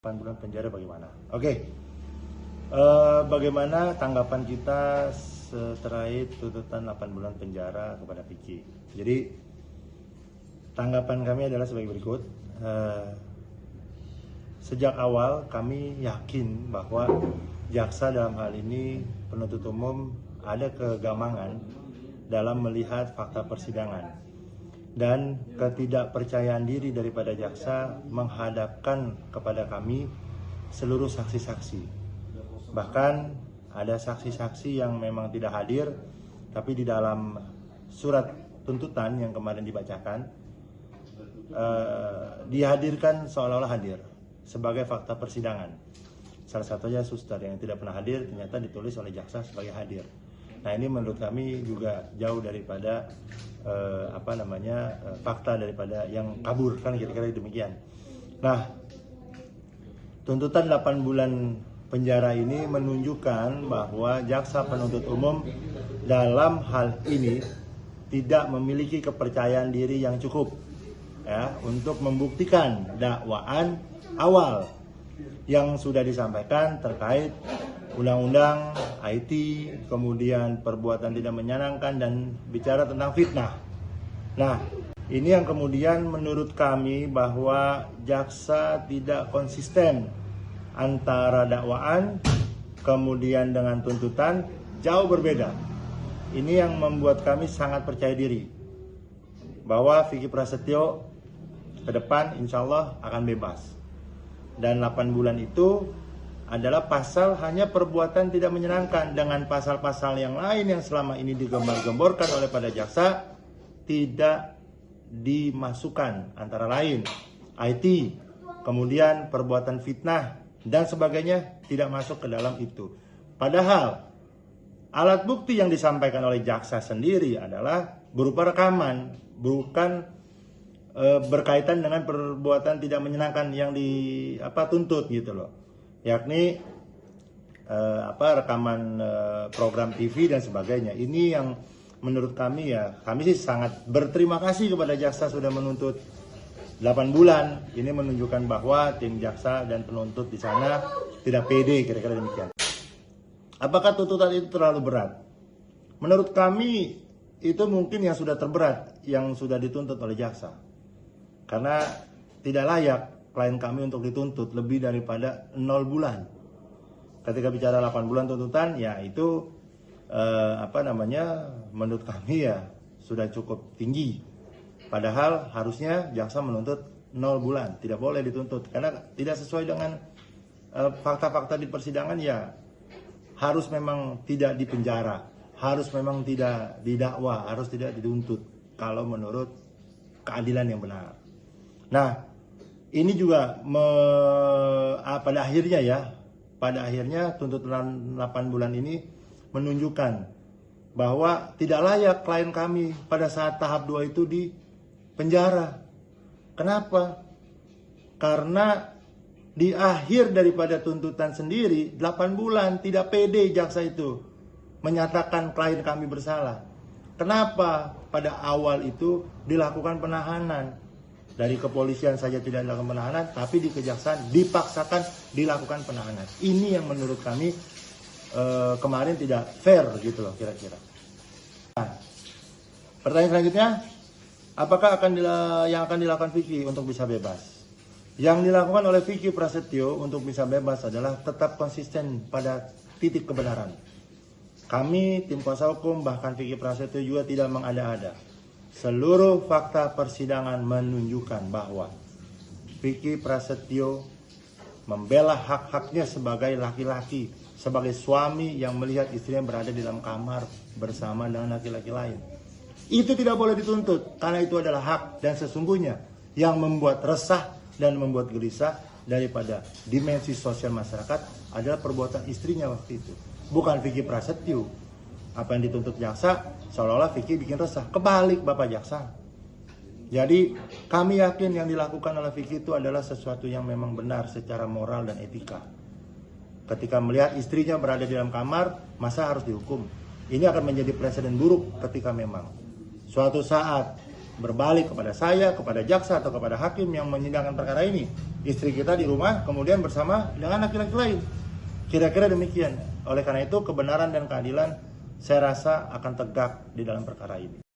8 bulan penjara bagaimana? Oke. Bagaimana tanggapan kita terkait tuntutan 8 bulan penjara kepada Vicky? Jadi tanggapan kami adalah sebagai berikut. Sejak awal kami yakin bahwa jaksa dalam hal ini penuntut umum ada kegamangan dalam melihat fakta persidangan dan ketidakpercayaan diri daripada jaksa menghadapkan kepada kami seluruh saksi-saksi. Bahkan ada saksi-saksi yang memang tidak hadir, tapi di dalam surat tuntutan yang kemarin dibacakan dihadirkan seolah-olah hadir sebagai fakta persidangan. Salah satunya suster yang tidak pernah hadir ternyata ditulis oleh jaksa sebagai hadir. Nah, ini menurut kami juga jauh daripada fakta daripada yang kabur, kan kira-kira demikian. Nah, tuntutan 8 bulan penjara ini menunjukkan bahwa jaksa penuntut umum dalam hal ini tidak memiliki kepercayaan diri yang cukup ya untuk membuktikan dakwaan awal yang sudah disampaikan terkait undang-undang IT, kemudian perbuatan tidak menyenangkan dan bicara tentang fitnah. Nah, ini yang kemudian menurut kami bahwa jaksa tidak konsisten antara dakwaan kemudian dengan tuntutan jauh berbeda. Ini yang membuat kami sangat percaya diri bahwa Vicky Prasetyo ke depan insya Allah akan bebas. Dan 8 bulan itu adalah pasal hanya perbuatan tidak menyenangkan, dengan pasal-pasal yang lain yang selama ini digembar-gemborkan oleh pada jaksa tidak dimasukkan, antara lain IT, kemudian perbuatan fitnah dan sebagainya tidak masuk ke dalam itu. Padahal alat bukti yang disampaikan oleh jaksa sendiri adalah berupa rekaman, bukan berkaitan dengan perbuatan tidak menyenangkan yang dituntut gitu loh, yakni rekaman program TV dan sebagainya. Ini yang menurut kami kami sih sangat berterima kasih kepada jaksa sudah menuntut 8 bulan. Ini menunjukkan bahwa tim jaksa dan penuntut di sana tidak pede, kira-kira demikian. Apakah tuntutan itu terlalu berat? Menurut kami itu mungkin yang sudah terberat yang sudah dituntut oleh jaksa. Karena tidak layak klien kami untuk dituntut lebih daripada 0 bulan. Ketika bicara 8 bulan tuntutan, ya itu menurut kami sudah cukup tinggi. Padahal harusnya jaksa menuntut 0 bulan, tidak boleh dituntut karena tidak sesuai dengan fakta-fakta di persidangan. Harus memang tidak dipenjara, harus memang tidak didakwa, harus tidak dituntut kalau menurut keadilan yang benar. Nah, ini juga pada akhirnya tuntutan 8 bulan ini menunjukkan bahwa tidak layak klien kami pada saat tahap 2 itu di penjara. Kenapa? Karena di akhir daripada tuntutan sendiri 8 bulan tidak pede jaksa itu menyatakan klien kami bersalah. Kenapa pada awal itu dilakukan penahanan? Dari kepolisian saja tidak dilakukan penahanan, tapi di kejaksaan dipaksakan dilakukan penahanan. Ini yang menurut kami kemarin tidak fair gitu loh kira-kira. Nah, pertanyaan selanjutnya, apakah yang akan dilakukan Vicky untuk bisa bebas? Yang dilakukan oleh Vicky Prasetyo untuk bisa bebas adalah tetap konsisten pada titik kebenaran. Kami tim kuasa hukum bahkan Vicky Prasetyo juga tidak mengada-ada. Seluruh fakta persidangan menunjukkan bahwa Vicky Prasetyo membela hak-haknya sebagai laki-laki, sebagai suami yang melihat istrinya berada di dalam kamar bersama dengan laki-laki lain. Itu tidak boleh dituntut karena itu adalah hak, dan sesungguhnya yang membuat resah dan membuat gelisah daripada dimensi sosial masyarakat adalah perbuatan istrinya waktu itu, bukan Vicky Prasetyo. Apa yang dituntut jaksa seolah-olah Vicky bikin resah. Kebalik Bapak jaksa. Jadi kami yakin yang dilakukan oleh Vicky itu adalah sesuatu yang memang benar secara moral dan etika. Ketika melihat istrinya berada di dalam kamar, masa harus dihukum? Ini akan menjadi presiden buruk ketika memang suatu saat berbalik kepada saya, kepada jaksa, atau kepada hakim yang menyidangkan perkara ini. Istri kita di rumah kemudian bersama dengan laki-laki lain. Kira-kira demikian. Oleh karena itu kebenaran dan keadilan saya rasa akan tegak di dalam perkara ini.